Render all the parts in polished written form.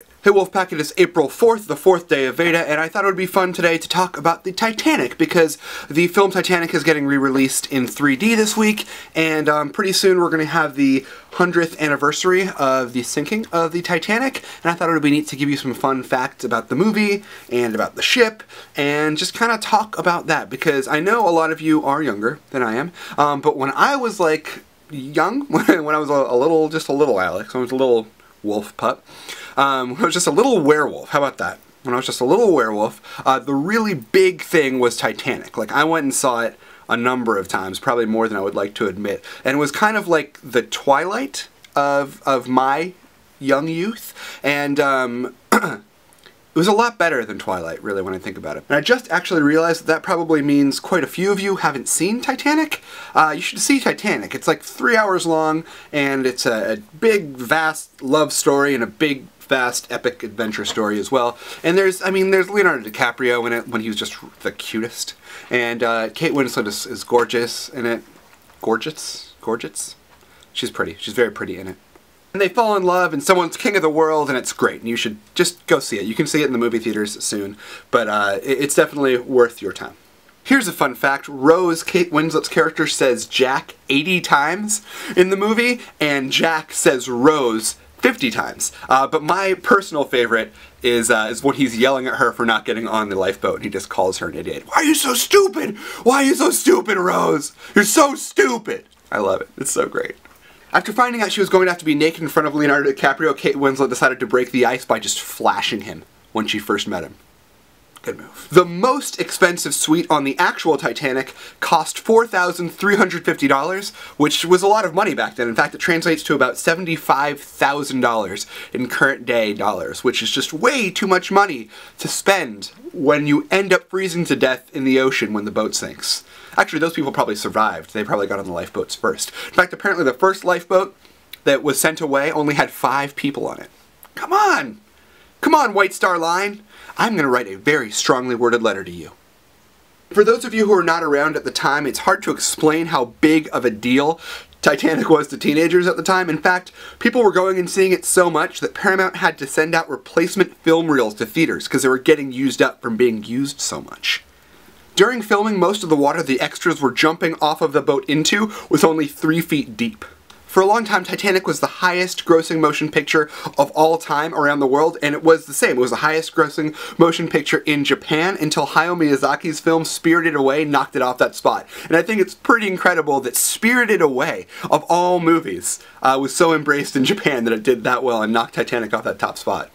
Hey Wolfpack, it is April 4th, the 4th day of Veda, and I thought it would be fun today to talk about the Titanic, because the film Titanic is getting re-released in 3D this week, and pretty soon we're going to have the 100th anniversary of the sinking of the Titanic, and I thought it would be neat to give you some fun facts about the movie, and about the ship, and just kind of talk about that, because I know a lot of you are younger than I am, but when I was like young, when I was just a little Alex, I was a little wolf pup, I was just a little werewolf. How about that? When I was just a little werewolf, the really big thing was Titanic. Like, I went and saw it a number of times, probably more than I would like to admit. And it was kind of like the twilight of my young youth. And it was a lot better than Twilight, really, when I think about it. And I just actually realized that probably means quite a few of you haven't seen Titanic. You should see Titanic. It's like 3 hours long, and it's a big, vast love story and a big, vast, epic adventure story as well. And there's Leonardo DiCaprio in it when he was just the cutest. And Kate Winslet is gorgeous in it. Gorgeous? She's pretty. She's very pretty in it. And they fall in love, and someone's king of the world, and it's great. And you should just go see it. You can see it in the movie theaters soon, but it's definitely worth your time. Here's a fun fact. Rose, Kate Winslet's character, says Jack 80 times in the movie, and Jack says Rose 50 times. But my personal favorite is when he's yelling at her for not getting on the lifeboat, and he just calls her an idiot. Why are you so stupid? Why are you so stupid, Rose? You're so stupid! I love it. It's so great. After finding out she was going to have to be naked in front of Leonardo DiCaprio, Kate Winslet decided to break the ice by just flashing him when she first met him. Good move. The most expensive suite on the actual Titanic cost $4,350, which was a lot of money back then. In fact, it translates to about $75,000 in current day dollars, which is just way too much money to spend when you end up freezing to death in the ocean when the boat sinks. Actually, those people probably survived. They probably got on the lifeboats first. In fact, apparently the first lifeboat that was sent away only had 5 people on it. Come on! Come on, White Star Line! I'm going to write a very strongly worded letter to you. For those of you who were not around at the time, it's hard to explain how big of a deal Titanic was to teenagers at the time. In fact, people were going and seeing it so much that Paramount had to send out replacement film reels to theaters because they were getting used up from being used so much. During filming, most of the water the extras were jumping off of the boat into was only 3 feet deep. For a long time, Titanic was the highest grossing motion picture of all time around the world, and it was the same. It was the highest grossing motion picture in Japan until Hayao Miyazaki's film Spirited Away knocked it off that spot. And I think it's pretty incredible that Spirited Away, of all movies, was so embraced in Japan that it did that well and knocked Titanic off that top spot.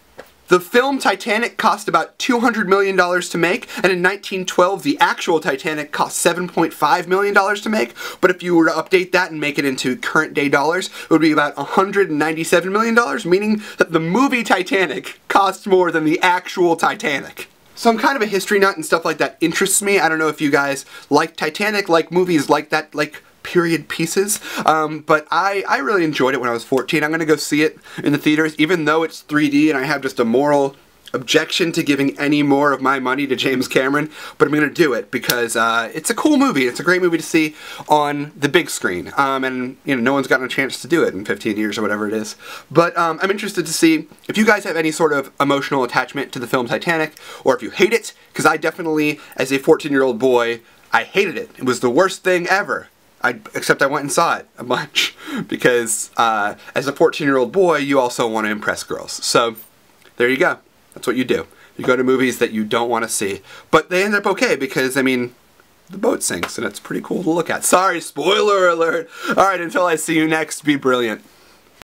The film Titanic cost about $200 million to make, and in 1912 the actual Titanic cost $7.5 million to make, but if you were to update that and make it into current day dollars, it would be about $197 million, meaning that the movie Titanic costs more than the actual Titanic. So I'm kind of a history nut, and stuff like that interests me. I don't know if you guys like Titanic, like movies like that, like period pieces, but I really enjoyed it when I was 14. I'm going to go see it in the theaters, even though it's 3D and I have just a moral objection to giving any more of my money to James Cameron, but I'm going to do it because it's a cool movie. It's a great movie to see on the big screen, and you know, no one's gotten a chance to do it in 15 years or whatever it is. But I'm interested to see if you guys have any sort of emotional attachment to the film Titanic, or if you hate it, because I definitely, as a 14-year-old boy, I hated it. It was the worst thing ever. Except I went and saw it a bunch, because as a 14-year-old boy, you also want to impress girls. So there you go. That's what you do. You go to movies that you don't want to see. But they end up okay, because, I mean, the boat sinks, and it's pretty cool to look at. Sorry, spoiler alert! Alright, until I see you next, be brilliant.